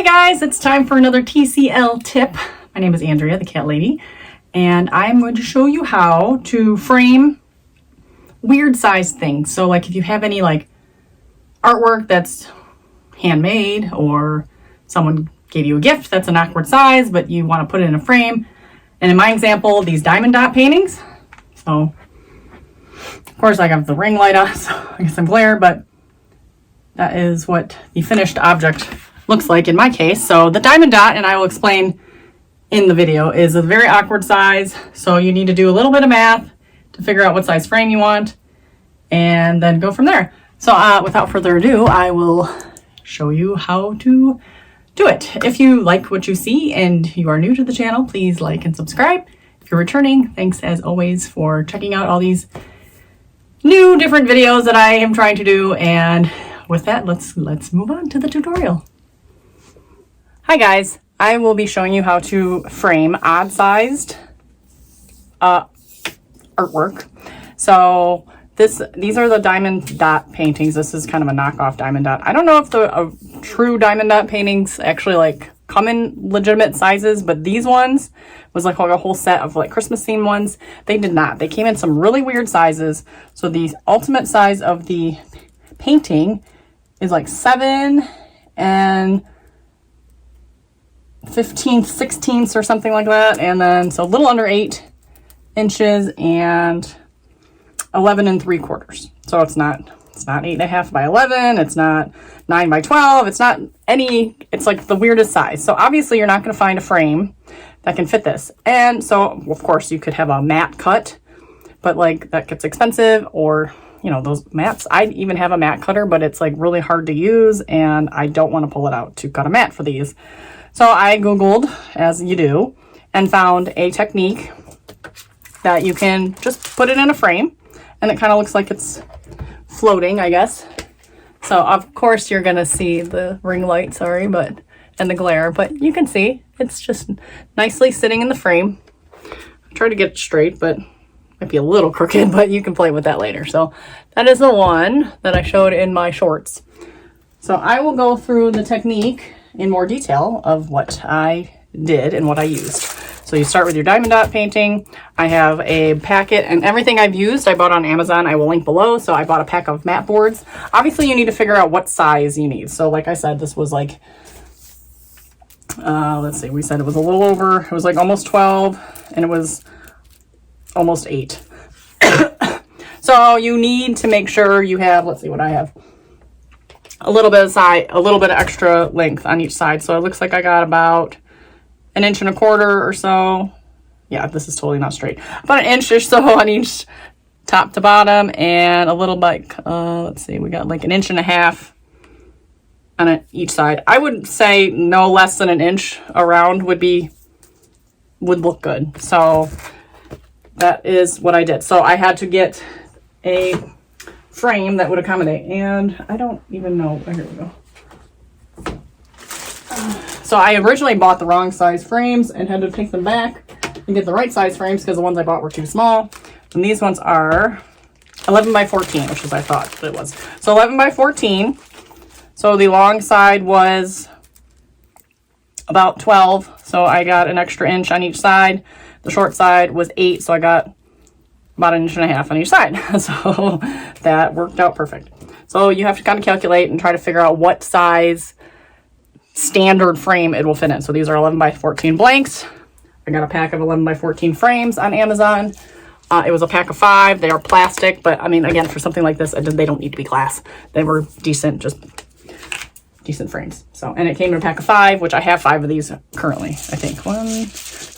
Hey guys, it's time for another TCL tip. My name is Andrea, the cat lady, and I'm going to show you how to frame weird sized things. So like if you have any like artwork that's handmade or someone gave you a gift that's an awkward size, but you want to put it in a frame. And in my example, these diamond dot paintings. So of course I have the ring light on, so I guess I'm glare, but that is what the finished object looks like in my case. So the diamond dot, and I will explain in the video, is a very awkward size. So you need to do a little bit of math to figure out what size frame you want and then go from there. So without further ado, I will show you how to do it. If you like what you see and you are new to the channel, please like and subscribe. If you're returning, thanks as always for checking out all these new different videos that I am trying to do. And with that, let's move on to the tutorial. Hi guys, I will be showing you how to frame odd-sized artwork. So these are the diamond dot paintings. This is kind of a knockoff diamond dot. I don't know if the true diamond dot paintings actually like come in legitimate sizes, but these ones was like a whole set of like Christmas themed ones. They did not. They came in some really weird sizes. So the ultimate size of the painting is like 7 and 15 16ths or something like that, and then so a little under 8 inches and 11 3/4. So it's not 8.5 by 11, it's not 9 by 12, it's not any, it's like the weirdest size. So obviously you're not going to find a frame that can fit this. And so of course you could have a mat cut, but like that gets expensive, or you know, those mats. I even have a mat cutter, but it's like really hard to use and I don't want to pull it out to cut a mat for these. So I Googled, as you do, and found a technique that you can just put it in a frame and it kind of looks like it's floating, I guess. So of course you're gonna see the ring light, and the glare, but you can see it's just nicely sitting in the frame. I tried to get it straight, but it might be a little crooked, but you can play with that later. So that is the one that I showed in my shorts. So I will go through the technique in more detail of what I did and what I used. So you start with your diamond dot painting. I have a packet, and everything I've used I bought on Amazon. I will link below. So I bought a pack of mat boards. Obviously you need to figure out what size you need. So like I said, this was like, let's see, we said it was a little over, it was like almost 12 and it was almost 8. So you need to make sure you have, let's see what I have, a little bit of extra length on each side. So it looks like I got about 1.25 inches or so. Yeah, this is totally not straight. About 1 inch or so on each top to bottom, and a little bit, let's see, we got like 1.5 inches on each side. I would say no less than 1 inch around would look good. So that is what I did. So I had to get a frame that would accommodate, and I don't even know, here we go. So I originally bought the wrong size frames and had to take them back and get the right size frames because the ones I bought were too small. And these ones are 11 by 14, which is I thought it was. So 11 by 14. So the long side was about 12. So I got an extra inch on each side. The short side was 8. So I got about 1.5 inches on each side. So that worked out perfect. So you have to kind of calculate and try to figure out what size standard frame it will fit in. So these are 11 by 14 blanks. I got a pack of 11 by 14 frames on Amazon. It was a pack of 5. They are plastic, but I mean, again, for something like this, they don't need to be glass. They were decent, just decent frames. So, and it came in a pack of 5, which I have 5 of these currently, I think. 1,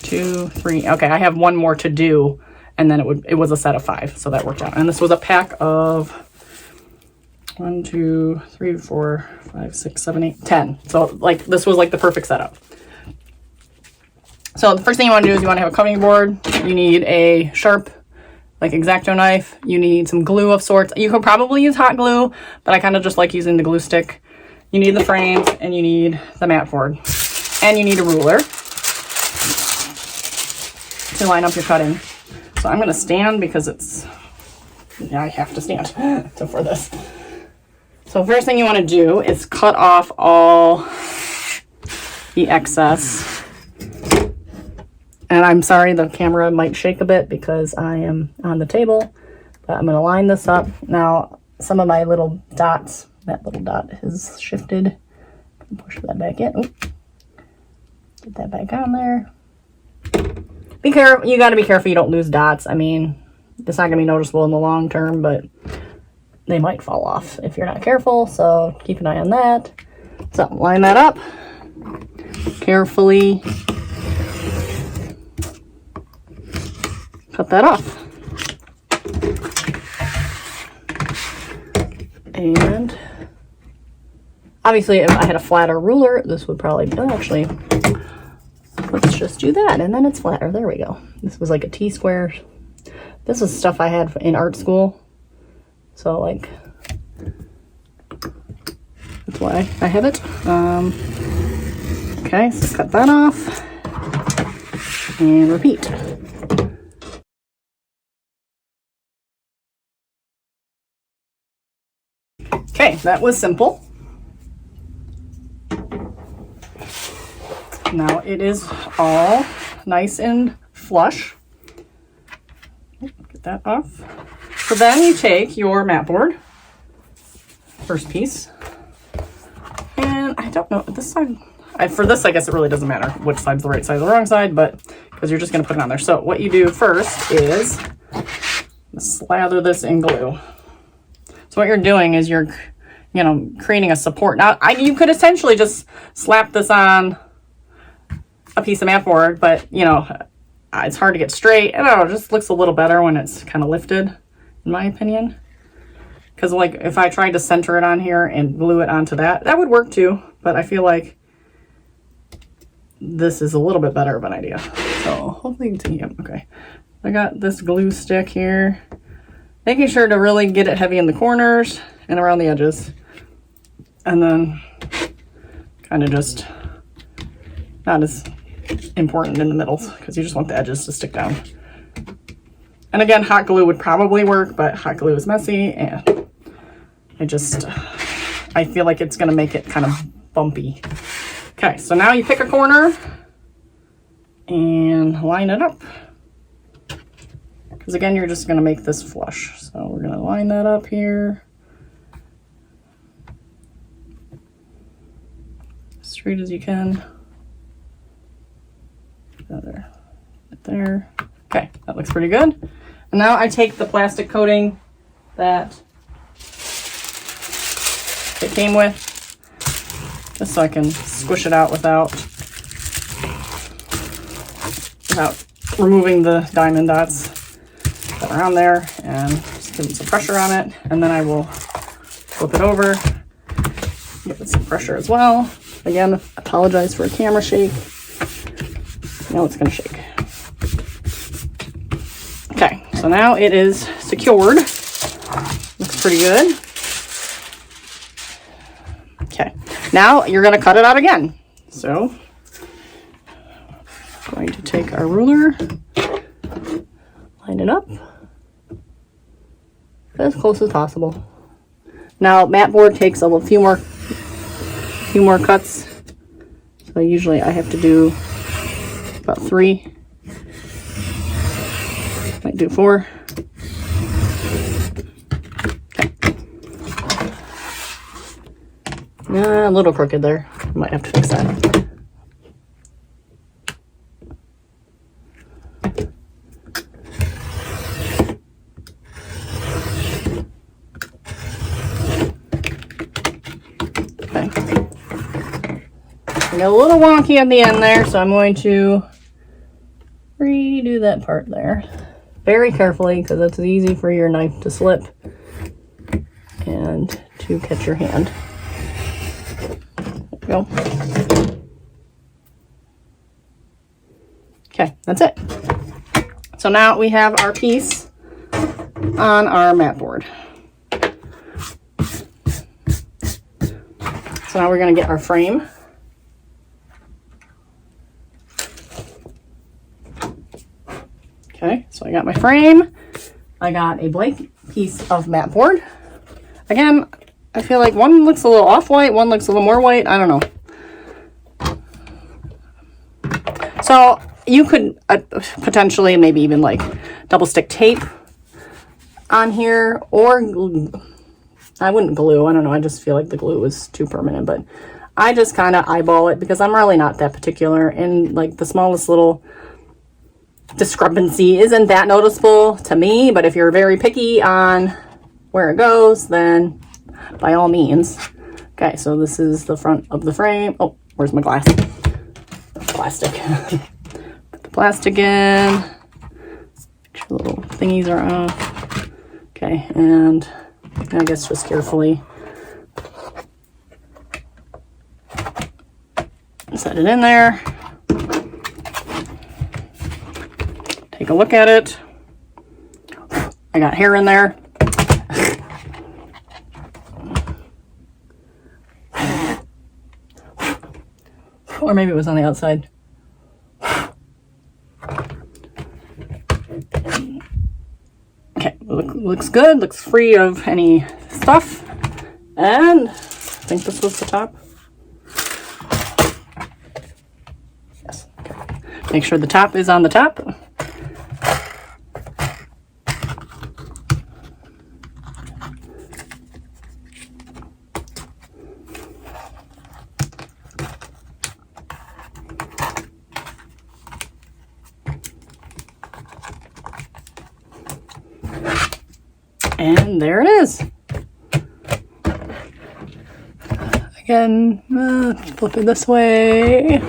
2, 3. Okay, I have one more to do, and then it was a set of 5, so that worked out. And this was a pack of 1, 2, 3, 4, 5, 6, 7, 8, 10. So like this was like the perfect setup. So the first thing you want to do is you want to have a cutting board. You need a sharp, like X-Acto knife. You need some glue of sorts. You could probably use hot glue, but I kind of just like using the glue stick. You need the frames, and you need the mat board, and you need a ruler to line up your cutting. So I'm going to stand because I have to stand for this. So first thing you want to do is cut off all the excess. And I'm sorry, the camera might shake a bit because I am on the table, but I'm going to line this up. Now, some of my little dots, that little dot has shifted. Push that back in. Oop. Get that back on there. Be careful. You got to be careful you don't lose dots. I mean, it's not going to be noticeable in the long term, but they might fall off if you're not careful. So keep an eye on that. So line that up carefully. Cut that off. And obviously, if I had a flatter ruler, this would probably, actually, let's just do that. And then it's flatter. There we go. This was like a T-square. This is stuff I had in art school. So, like, that's why I have it. Okay, so cut that off. And repeat. Okay, that was simple. Now it is all nice and flush. Get that off. So then you take your mat board, first piece, and I don't know, this side, for this I guess it really doesn't matter which side's the right side or the wrong side, but because you're just going to put it on there. So what you do first is slather this in glue. So what you're doing is you're, you know, creating a support. Now, you could essentially just slap this on a piece of mat board, but, you know, it's hard to get straight. I don't know, it just looks a little better when it's kind of lifted, in my opinion. Because, like, if I tried to center it on here and glue it onto that, that would work too. But I feel like this is a little bit better of an idea. So, hopefully you can see it. Okay. I got this glue stick here. Making sure to really get it heavy in the corners and around the edges. And then kind of just not as important in the middle because you just want the edges to stick down. And again, hot glue would probably work, but hot glue is messy and I feel like it's going to make it kind of bumpy. Okay, so now you pick a corner and line it up. Because again, you're just going to make this flush. So we're going to line that up here. Straight as you can. There. Right there. Okay, that looks pretty good. And now I take the plastic coating that it came with, just so I can squish it out without removing the diamond dots that are on there, and just give it some pressure on it. And then I will flip it over, give it some pressure as well. Again, apologize for a camera shake. Now it's going to shake. Okay, so now it is secured. Looks pretty good. Okay, now you're going to cut it out again. So, I'm going to take our ruler, line it up as close as possible. Now, mat board takes a few more cuts. So usually I have to do about 3. Might do 4. Okay. A little crooked there. Might have to fix that. I got a little wonky at the end there, so I'm going to redo that part there very carefully because it's easy for your knife to slip and to catch your hand. There we go. Okay, that's it. So now we have our piece on our mat board. So now we're going to get our frame. Okay, so I got my frame. I got a blank piece of mat board. Again, I feel like one looks a little off-white, one looks a little more white. I don't know. So you could potentially maybe even like double stick tape on here, or I wouldn't glue. I don't know. I just feel like the glue was too permanent, but I just kind of eyeball it because I'm really not that particular, and like the smallest little discrepancy isn't that noticeable to me. But if you're very picky on where it goes, then by all means. Okay, so this is the front of the frame. Oh, where's my glass? Plastic. Put the plastic in. Make sure the little thingies are off. Okay, and I guess just carefully set it in there. Take a look at it. I got hair in there. Or maybe it was on the outside. Okay, looks good. Looks free of any stuff. And I think this was the top. Yes. Okay. Make sure the top is on the top. And there it is. Again, flip it this way.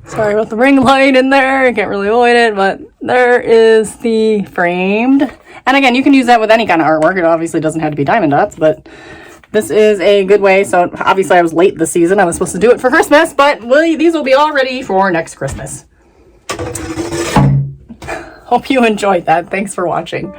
Sorry about the ring light in there. I can't really avoid it, but there is the framed. And again, you can use that with any kind of artwork. It obviously doesn't have to be diamond dots, but this is a good way. So obviously I was late this season. I was supposed to do it for Christmas, but these will be all ready for next Christmas. Hope you enjoyed that. Thanks for watching.